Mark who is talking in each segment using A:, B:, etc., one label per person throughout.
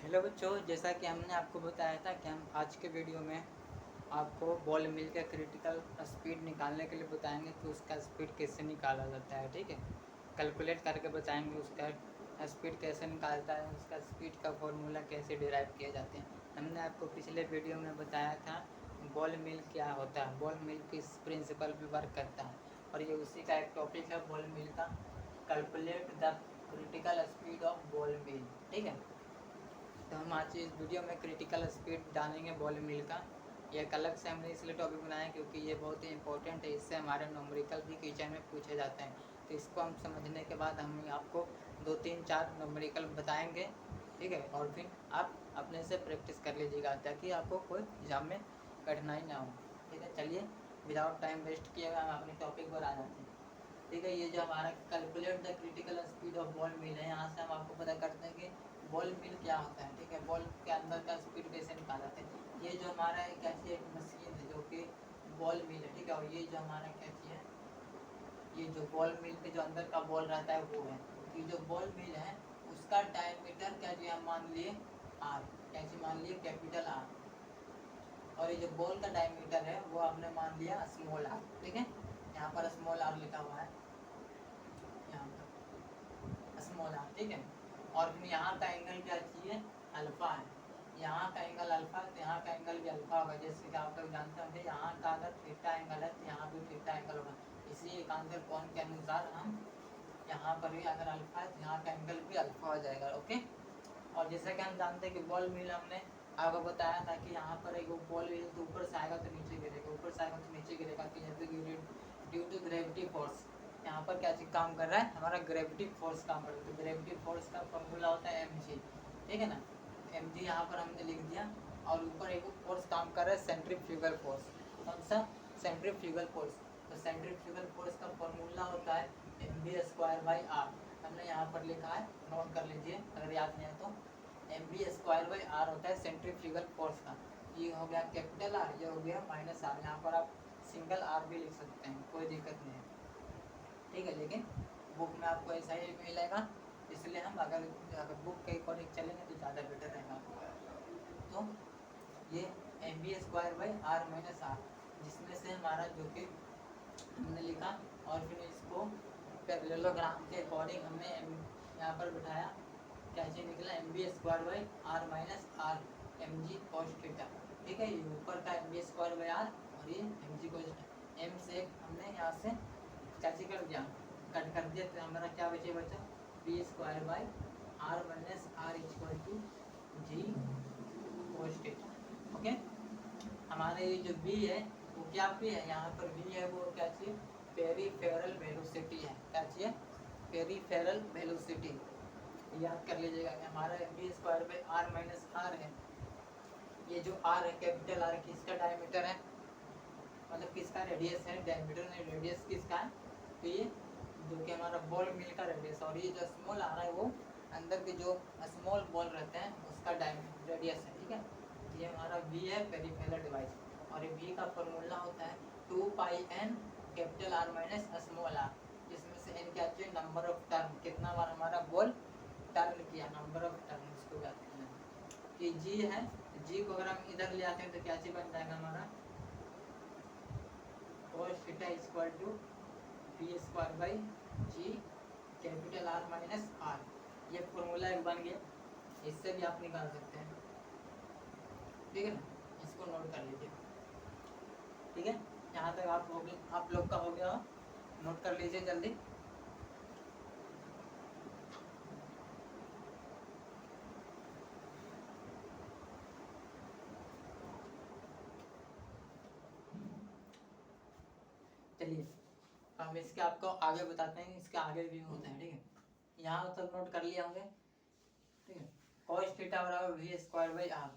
A: Hello बच्चों, जैसा कि हमने आपको बताया था कि हम आज के वीडियो में आपको बॉल मिल के क्रिटिकल स्पीड निकालने के लिए बताएंगे कि उसका स्पीड कैसे निकाला जाता है। ठीक है, कैलकुलेट करके बताएंगे उसका स्पीड कैसे निकालता है, उसका स्पीड का फॉर्मूला कैसे डिराइव किए जाते हैं। हमने आपको पिछले वीडियो में बताया था बॉल मिल क्या होता है, बॉल मिल किस प्रिंसिपल पर वर्क करता है, और ये उसी का एक टॉपिक है बॉल मिल का, calculate the critical speed of ball mill. ठीक है, तो हम आज इस वीडियो में क्रिटिकल स्पीड जानेंगे बॉल मिल का। ये एक अलग से हमने इसलिए टॉपिक बनाया क्योंकि ये बहुत ही इंपॉर्टेंट है, इससे हमारे न्यूमेरिकल भी क्वेश्चन में पूछे जाते हैं। तो इसको हम समझने के बाद हम आपको 2-3-4 न्यूमेरिकल बताएंगे। ठीक है, और फिर आप अपने से प्रैक्टिस कर लीजिएगा ताकि आपको कोई एग्जाम में कठिनाई ना हो। ठीक है, चलिए विदाउट टाइम वेस्ट किए हुए हम अपने टॉपिक पर आ जाते हैं। ठीक है, ये जो हमारा calculate the critical speed of ball mill है, यहाँ से हम आपको पता करते हैं कि बॉल मिल क्या होता है। ठीक है, बॉल के अंदर का स्पीड कैसे निकालते हैं। ये जो हमारा एक ऐसी एक मशीन है जो कि बॉल मिल है। ठीक है, और ये जो हमारा क्या है, ये जो बॉल मिल के जो अंदर का बॉल रहता है वो है। ये जो बॉल मिल है उसका डायमीटर क्या जो हम मान लिए आर, कैसे मान लिए कैपिटल आर, और ये जो बॉल का डायमीटर है वो हमने मान लिया स्मॉल आर। ठीक है, यहाँ पर स्मॉल आर लिखा हुआ है, यहाँ पर स्मॉल आर। ठीक है, और फिर यहाँ का एंगल क्या चाहिए, अल्फा है। यहाँ का एंगल अल्फा है तो यहाँ का एंगल भी अल्फा होगा। जैसे कि आप लोग जानते होंगे यहाँ का अगर थीटा एंगल है तो यहाँ भी थीटा एंगल होगा। इसलिए एकांतर कोण के अनुसार हम यहाँ पर भी अगर अल्फा है तो यहाँ का एंगल भी अल्फा हो जाएगा। ओके, और जैसा कि हम जानते हैं कि बॉल मिल हमने आपको बताया था कि यहाँ पर एक बॉल मिल तो ऊपर से आएगा तो नीचे गिरेगा, ऊपर से आएगा तो नीचे गिरेगा। तो यहाँ पे ड्यू टू ग्रेविटी फोर्स, यहाँ पर क्या चीज़ काम कर रहा है, हमारा ग्रेविटी फोर्स काम कर रहा है। तो ग्रेविटी फोर्स का फॉर्मूला होता है mg। ठीक है ना, mg यहाँ पर हमने लिख दिया। और ऊपर एक फोर्स काम कर रहा है सेंट्रीफ्यूगल फोर्स। कौन सा, सेंट्रीफ्यूगल फोर्स। तो सेंट्रीफ्यूगल फोर्स का फॉर्मूला होता है mv²/r। हमने यहाँ पर लिखा है, नोट कर लीजिए अगर याद नहीं है तो। mv²/r होता है सेंट्रीफ्यूगल फोर्स का। ये हो गया कैपिटल आर, ये हो गया माइनस आर। यहाँ पर आप सिंगल आर भी लिख सकते हैं, कोई दिक्कत नहीं है। ठीक है, लेकिन बुक में आपको ऐसा ही मिलेगा, इसलिए हम अगर बुक के अकॉर्डिंग चलेंगे तो ज़्यादा बेटर रहेगा। तो ये mv²/r-r, जिसमें से हमारा जो कि हमने लिखा, और फिर इसको पैरेललोग्राम के अकॉर्डिंग हमने यहाँ पर बिठाया, क्या चीज़ निकला, mv²/r-r mg cos थीटा। ठीक है, ये ऊपर का mv²/r और ये mg cos थीटा। m से हमने यहाँ से क्या चीज़ कर दिया, कट कर दिया, तो हमारा क्या बचा v²/r-r g cos theta. Okay, हमारे ये जो v है वो क्या v है, यहाँ पर v है वो क्या चाहिए, पेरीफेरल वेलोसिटी है। क्या चाहिए, पेरीफेरल वेलोसिटी। याद कर लीजिएगा कि हमारा v²/r-r है। ये जो r है कैपिटल R किसका डायमीटर है, मतलब किसका रेडियस है, डायमीटर नहीं रेडियस किसका है, तो ये जो कि हमारा बॉल मिल का रेडियस। और ये जो स्मॉल आ रहा है वो अंदर के जो स्मॉल बॉल रहते हैं उसका रेडियस है। ठीक है, ये हमारा v है पेरिफेरल डिवाइस, और ये v का फॉर्मूला होता है 2πn capital R minus small r, जिसमें से n क्या चाहिए, नंबर ऑफ टर्न, कितना बार हमारा बॉल टर्न किया, नंबर ऑफ टर्न इसको कहते हैं। कि g है, g को अगर हम इधर ले आते हैं तो क्या चीज बन जाएगा हमारा cos theta equal to v²/g capital R minus r। ये फॉर्मूला एक बन गया, इससे भी आप निकाल सकते हैं। ठीक है ना, इसको नोट कर लीजिए। ठीक है, यहाँ तक आप लोग का हो गया, नोट कर लीजिए जल्दी। चलिए हम इसके आपको आगे बताते हैं, इसके आगे भी होता है। ठीक है, यहाँ तक नोट कर लिए होंगे। ठीक है, cos थीटा बराबर v²/r,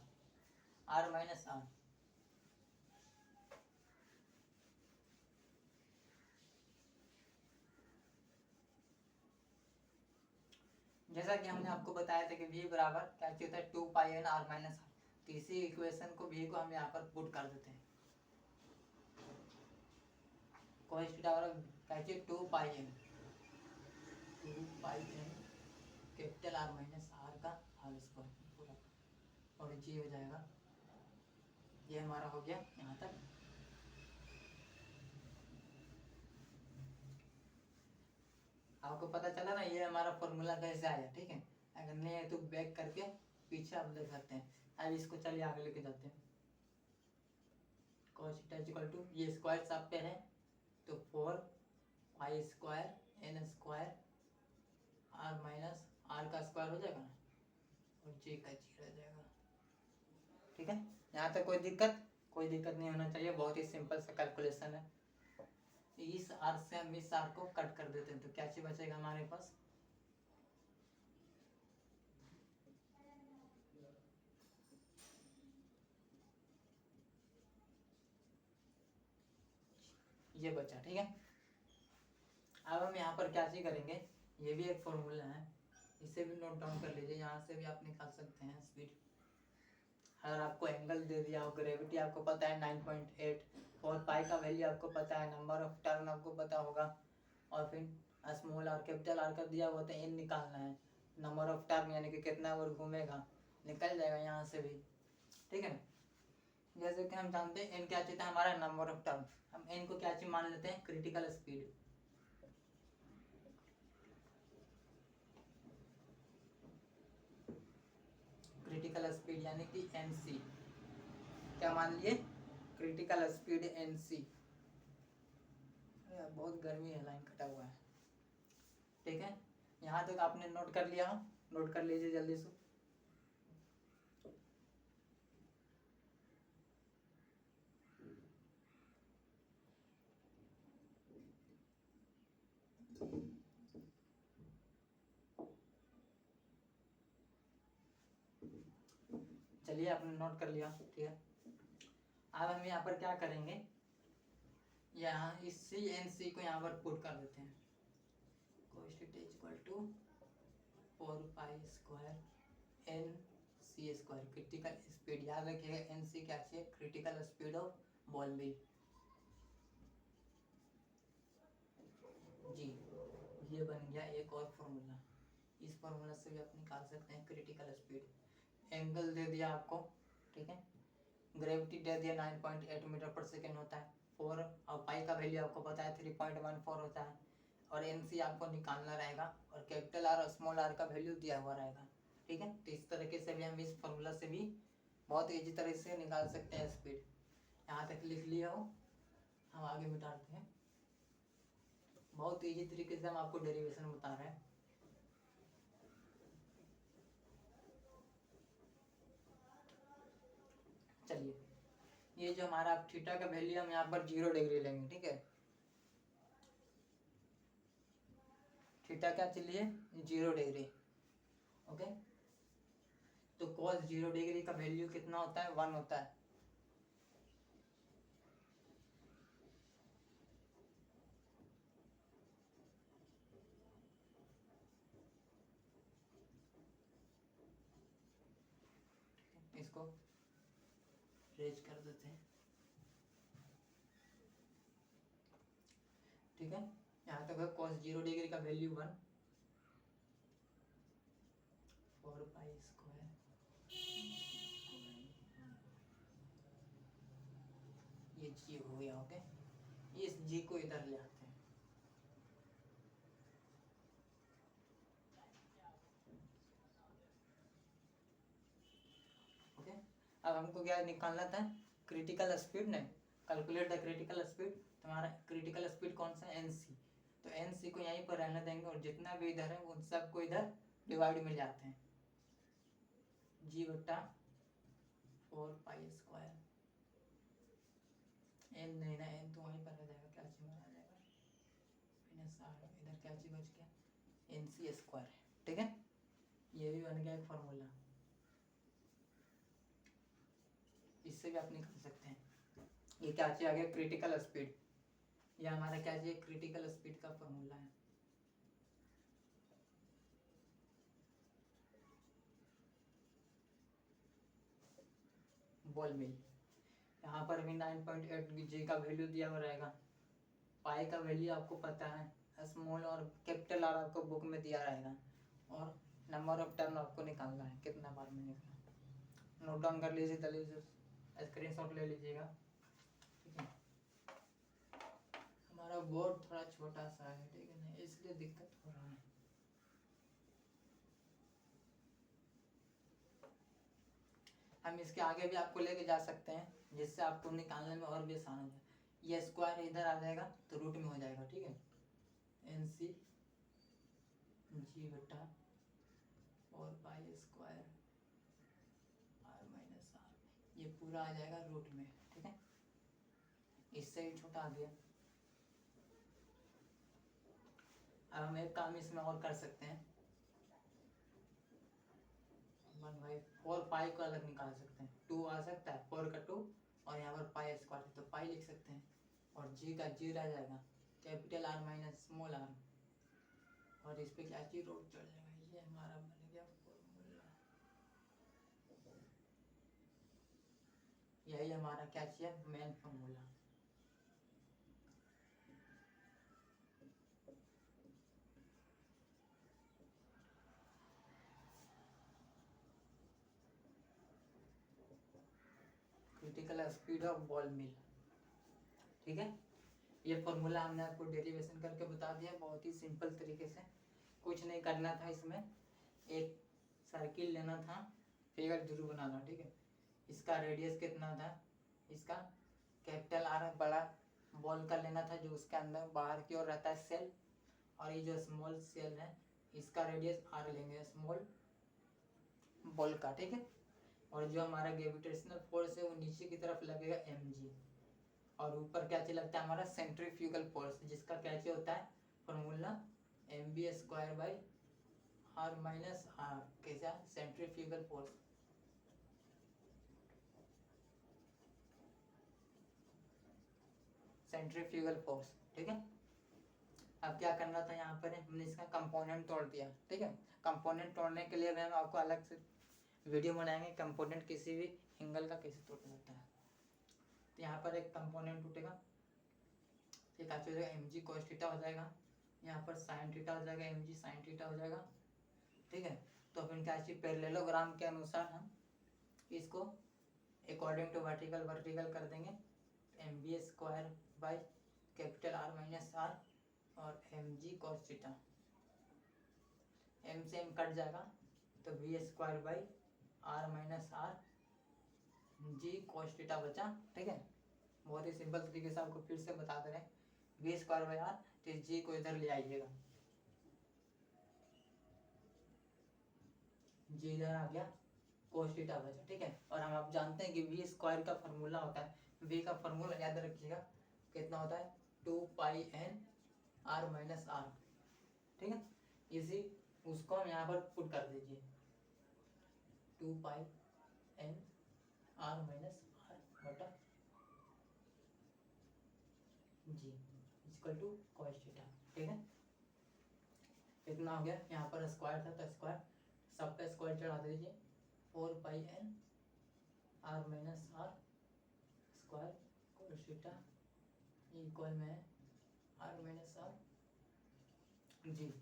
A: r माइनस r। जैसा कि हमने आपको बताया था कि v बराबर क्या होता है 2πn r माइनस r, तो इसी इक्वेशन को v को हम यहाँ पर पुट कर देते हैं। cos थीटा बराबर क्या चाहिए 2πn capital R minus r का होल स्क्वायर पूरा। और जी हो जाएगा। ये हमारा हो गया यहाँ तक। आपको पता चला ना ये हमारा फॉर्मूला कैसे आया, ठीक है। अगर नहीं है तो बैक करके पीछे आप देख सकते हैं। अब इसको चलिए आगे लेके जाते हैं। cos थीटा इक्वल टू, ये स्क्वायर सब पे है तो 4 square n square r minus r का स्क्वायर हो जाएगा ना, और j का जी रह जाएगा। ठीक है, यहाँ तक कोई दिक्कत नहीं होना चाहिए। बहुत ही सिंपल सा कैलकुलेशन है। इस r से हम इस r को कट कर देते हैं तो क्या चीज बचेगा हमारे पास, ये बचा। ठीक है, अब हम यहाँ पर क्या चीज करेंगे, ये भी एक फॉर्मूला है, इसे भी नोट डाउन कर लीजिए। यहाँ से भी आप निकाल सकते हैं स्पीड। अगर आपको एंगल दे दिया हो, ग्रेविटी आपको पता है 9.8, और पाई का वैल्यू आपको पता है, नंबर ऑफ टर्न आपको पता होगा, और फिर स्मॉल आर कैपिटल आर का दिया हुआ तो एन निकालना है। नंबर ऑफ टर्न यानी कि कितना वो घूमेगा, निकल जाएगा यहाँ से भी। ठीक है, जैसे कि हम जानते हैं एन क्या चीज है, हमारा नंबर ऑफ टर्न। हम एन को क्या चीज मान लेते हैं, क्रिटिकल स्पीड। क्रिटिकल स्पीड यानी कि एनसी, क्या मान लिए, क्रिटिकल स्पीड एनसी। बहुत गर्मी है, लाइन कटा हुआ है। ठीक है, यहाँ तक आपने नोट कर लिया, नोट कर लीजिए जल्दी से। चलिए आपने नोट कर लिया, ठीक है। अब हम यहाँ पर क्या करेंगे, यहाँ इस सी एन सी को यहाँ पर पुट कर देते हैं। cos theta equal to 4 pi square N C square. Critical speed याद रखिएगा, एन सी क्या चाहिए, क्रिटिकल स्पीड ऑफ बॉल मिल जी। ये बन गया एक और फॉर्मूला, इस फॉर्मूला से भी आप निकाल सकते हैं क्रिटिकल स्पीड। एंगल दे दिया आपको, ठीक है। ग्रेविटी दे दिया 9.8 मीटर पर सेकेंड होता है, 4 और पाई का वैल्यू आपको पता है 3.14 होता है, और एन सी आपको निकालना रहेगा, और कैपिटल आर और स्मॉल आर का वैल्यू दिया हुआ रहेगा। ठीक है, तो इस तरीके से भी हम इस फॉर्मूला से भी बहुत ईजी तरह से निकाल सकते हैं स्पीड। यहाँ तक लिख लिया हो, हम आगे मिटाते हैं। बहुत ईजी तरीके से हम आपको डेरिवेशन बता रहे हैं। चलिए, ये जो हमारा थीटा का वैल्यू हम यहाँ पर 0 डिग्री लेंगे, ठीक है। थीटा क्या चलिए 0 डिग्री, ओके। तो cos 0 डिग्री का वैल्यू कितना होता है, 1 होता है। इसको रेज कर देते हैं, ठीक है। यहाँ तक है cos 0 डिग्री का वैल्यू 1, 4 पाई स्क्वायर, ये जी हो गया, ओके। इस जी को इधर ले आते हैं, ओके। अब हमको क्या निकालना था, क्रिटिकल स्पीड ने, कैलकुलेट द क्रिटिकल स्पीड। तुम्हारा क्रिटिकल स्पीड कौन सा, एन सी। तो एन सी को यहीं पर रहने देंगे, और जितना भी इधर है उन सबको इधर डिवाइड में जाते हैं, जी बट्टा 4 पाई स्क्वायर। एन नहीं ना, एन तो वहीं पर रह जाएगा, क्या चीज आ जाएगा माइनस आर, इधर क्या चीज बच गया, एन सी स्क्वायर। ठीक है, ये भी बन गया एक फॉर्मूला, इससे भी आप निकाल सकते हैं। ये क्या चीज आ गया, क्रिटिकल स्पीड। ये हमारा क्या चीज, क्रिटिकल स्पीड का फॉर्मूला है। बॉल मिल, यहाँ पर भी 9.8 जी का वैल्यू दिया हुआ रहेगा। पाई का वैल्यू आपको पता है, स्मॉल और कैपिटल आर आपको बुक में दिया रहेगा, और नंबर ऑफ टर्न आपको निकालना है, कितना बार में निकला। नोट डाउन कर लीजिए, चलिए स्क्रीनशॉट ले लीजिएगा, ठीक है। हमारा बोर्ड थोड़ा छोटा सा है, ठीक है ना, इसलिए दिक्कत हो रहा है। हम इसके आगे भी आपको लेके जा सकते हैं, जिससे आपको निकालने में और भी आसान हो जाए। ये स्क्वायर इधर आ जाएगा तो रूट में हो जाएगा, ठीक है। एन सी जी बटा 4 pi square R minus R, ये पूरा आ जाएगा रूट में, ठीक है। इससे ही छोटा आ गया। अब हम एक काम इसमें और कर सकते हैं, 1/4 पाई को अलग निकाल सकते हैं। 2 आ सकता है, 4 का 2, और यहाँ पर पाई स्क्वायर है तो पाई लिख सकते हैं, और जी का जी रह जाएगा, capital R minus small R, और इस पे क्या चीज रूट चढ़ जाएगा। ये हमारा बन गया फॉर्मूला, यही हमारा क्या चाहिए, main formula. Critical speed of ball mill, ठीक है। ये फॉर्मूला हमने आपको डेरिवेशन करके बता दिया, बहुत ही सिंपल तरीके से। कुछ नहीं करना था इसमें, एक सर्किल लेना था, फिगर ध्रुव बनाना, ठीक है। इसका रेडियस कितना था, इसका कैपिटल आर बड़ा बॉल का लेना था, जो उसके अंदर बाहर की ओर रहता है सेल, और ये जो स्मॉल सेल है इसका रेडियस आर लेंगे, स्मॉल बॉल का, ठीक है। और जो हमारा ग्रेविटेशनल फोर्स है वो नीचे की तरफ लगेगा mg, और ऊपर क्या चीज लगता है हमारा सेंट्रीफ्यूगल फोर्स, जिसका क्या चीज होता है formula mv² by r minus R, कैसा सेंट्रीफ्यूगल फोर्स। सेंट्रीफ्यूगल फोर्स, ठीक है। अब क्या करना था, यहाँ पर हमने इसका कंपोनेंट तोड़ दिया, ठीक है। कंपोनेंट तोड़ने के लिए हम आपको अलग से वीडियो बनाएंगे, कंपोनेंट किसी भी एंगल का कैसे तोड़ना होता है। तो यहाँ पर एक कंपोनेंट टूटेगा, ठीक है, हो जाएगा mg cos थीटा हो जाएगा, यहाँ पर sin थीटा हो जाएगा, mg sin थीटा हो जाएगा, ठीक है। तो अपन क्या चाहिए, पैरेललोग्राम के अनुसार हम इसको अकॉर्डिंग टू वर्टिकल वर्टिकल कर देंगे, mv² by capital R minus R और mg cos थीटा, m से m कट जाएगा तो v² by R minus R G cos theta बचा, ठीक है। बहुत ही सिंपल तरीके से आपको फिर से बता दे रहे हैं, v² बाई आर, तो जी को इधर ले आइएगा, जी इधर आ गया, cos थीटा बचा, ठीक है। और हम आप जानते हैं कि v² का फॉर्मूला होता है, v का फॉर्मूला याद रखिएगा कितना होता है, 2 पाई n r माइनस आर, ठीक है। इसी उसको हम यहाँ पर पुट कर दीजिए, 2 पाई n r माइनस आर बटा जी इक्वल टू cos थीटा, ठीक है। इतना हो गया, यहाँ पर स्क्वायर था तो स्क्वायर, सब पे स्क्वायर चढ़ा दीजिए, 4 pi n r minus R square cos theta equal में r माइनस आर जी,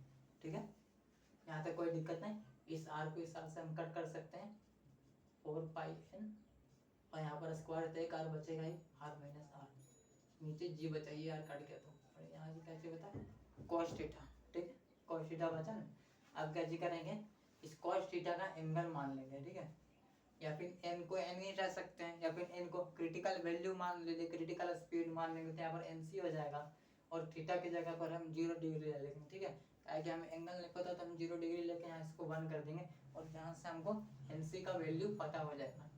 A: ठीक है। यहाँ तक कोई दिक्कत नहीं, इस r को इस r से हम कट कर सकते हैं, 4 पाई n, और यहाँ पर स्क्वायर तो एक r बचेगा ही, r माइनस आर, नीचे जी बचाइए यार काट के, तो और यहाँ जी कैसे बता, cos थीटा, ठीक है, cos थीटा बचा ना। अब क्या जी करेंगे, इस cos थीटा का एंगल मान लेंगे, ठीक है, या फिर n को n ही रह सकते हैं, या फिर n को क्रिटिकल वैल्यू मान लीजिए, क्रिटिकल स्पीड मान लेंगे, तो यहाँ पर nc हो जाएगा, और थीटा की जगह पर हम 0 डिग्री ले लेंगे, ठीक है। क्या कि हमें एंगल नहीं पता तो हम 0 डिग्री लेके यहाँ इसको 1 कर देंगे, और यहाँ से हमको nc का वैल्यू पता हो जाएगा।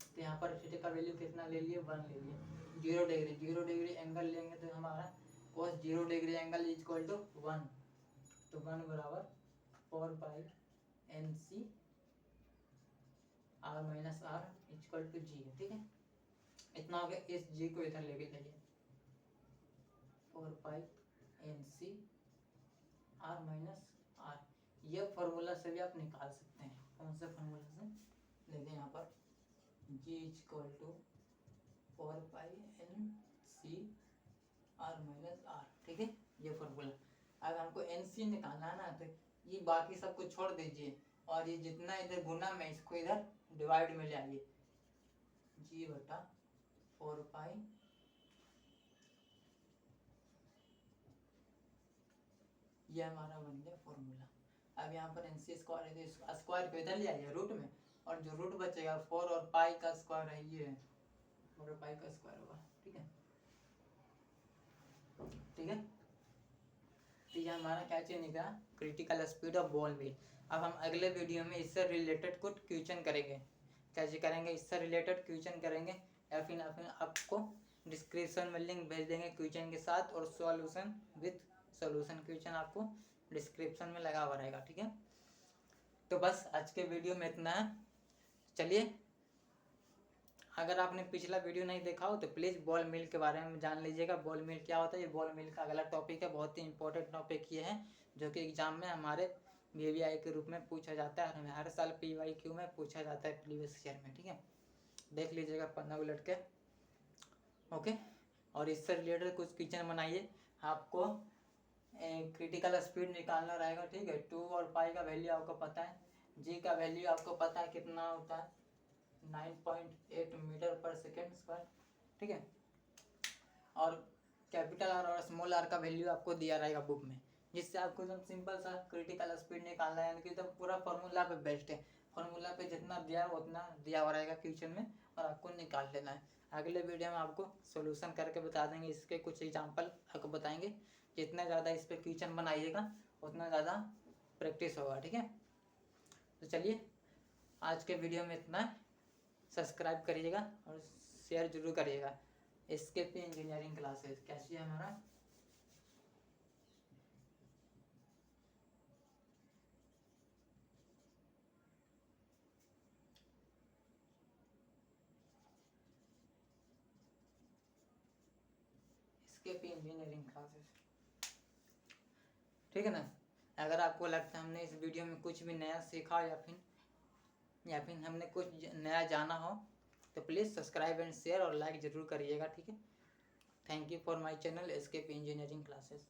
A: तो यहाँ पर थीटा का वैल्यू कितना ले लिए, 1 ले लिए, 0 डिग्री एंगल लेंगे तो हमारा cos 0 degree angle is equal to 1, तो 1 बराबर 4 pi nc r minus r equal to g है, ठीक है। इतना हो गया, इस जी को इधर लेके जाइए, 4 pi nc r minus R, ये फॉर्मूला से भी आप निकाल सकते हैं, कौन से फॉर्मूला से, देखिए यहाँ पर g equal to 4 pi nc r minus R, ठीक है, ये फॉर्मूला। अगर हमको nc निकालना है ना, तो ये बाकी सब कुछ छोड़ दीजिए, और ये जितना इधर गुना में इसको इधर डिवाइड में ले आइए, G/4 पाई ये हमारा बन गया फॉर्मूला। अब यहाँ पर NC स्क्वायर है तो स्क्वायर को इधर ले आइए रूट में, और जो रूट बचेगा 4 और पाई का स्क्वायर है, ये है 4 और पाई का स्क्वायर होगा। ठीक है, ठीक है। तो ये हमारा क्या चीज निकला, क्रिटिकल स्पीड ऑफ बॉल मिल। अब हम अगले वीडियो में इससे रिलेटेड कुछ क्वेश्चन करेंगे। कैसे करेंगे, इससे रिलेटेड क्वेश्चन करेंगे, या फिर आपको डिस्क्रिप्शन में लिंक भेज देंगे क्वेश्चन के साथ, और सॉल्यूशन विथ सॉल्यूशन क्वेश्चन आपको डिस्क्रिप्शन में लगा हुआ रहेगा। ठीक है, तो बस आज के वीडियो में इतना है। चलिए, अगर आपने पिछला वीडियो नहीं देखा हो तो प्लीज़ बॉल मिल के बारे में जान लीजिएगा। बॉल मिल क्या होता है, ये बॉल मिल का अगला टॉपिक है, बहुत ही इंपॉर्टेंट टॉपिक ये है, जो कि एग्जाम में हमारे VVI के रूप में पूछा जाता है, हमें हर साल PYQ में पूछा जाता है प्रीवियस ईयर में। ठीक है, देख लीजिएगा पन्ना उलट के। ओके, और इससे रिलेटेड कुछ क्वेश्चन बनाइए। आपको क्रिटिकल स्पीड निकालना रहेगा। ठीक है, 2 और पाई का वैल्यू आपको पता है, जी का वैल्यू आपको पता है कितना होता है, 9.8 मीटर पर सेकेंड स्क्वायर। ठीक है, और कैपिटल आर और स्मॉल आर का वैल्यू आपको दिया रहेगा बुक में, जिससे आपको एकदम सिंपल सा क्रिटिकल स्पीड निकालना है, यानी कि एकदम पूरा फार्मूला पे बेस्ड है। फार्मूला पे जितना दिया उतना दिया हुआ रहेगा क्वेश्चन में, और आपको निकाल लेना है। अगले वीडियो में आपको सोल्यूशन करके बता देंगे, इसके कुछ एग्जाम्पल आपको बताएंगे। जितना ज़्यादा इस पर क्वेश्चन बनाइएगा उतना ज़्यादा प्रैक्टिस होगा। ठीक है, तो चलिए आज के वीडियो में इतना। सब्सक्राइब करिएगा और शेयर जरूर करिएगा। SKP इंजीनियरिंग क्लासेस कैसी है हमारा, SKP इंजीनियरिंग क्लासेस। ठीक है ना। अगर आपको लगता है हमने इस वीडियो में कुछ भी नया सीखा, या फिर हमने कुछ नया जाना हो, तो प्लीज़ सब्सक्राइब एंड शेयर और लाइक ज़रूर करिएगा। ठीक है, thank you for my channel SKP engineering classes.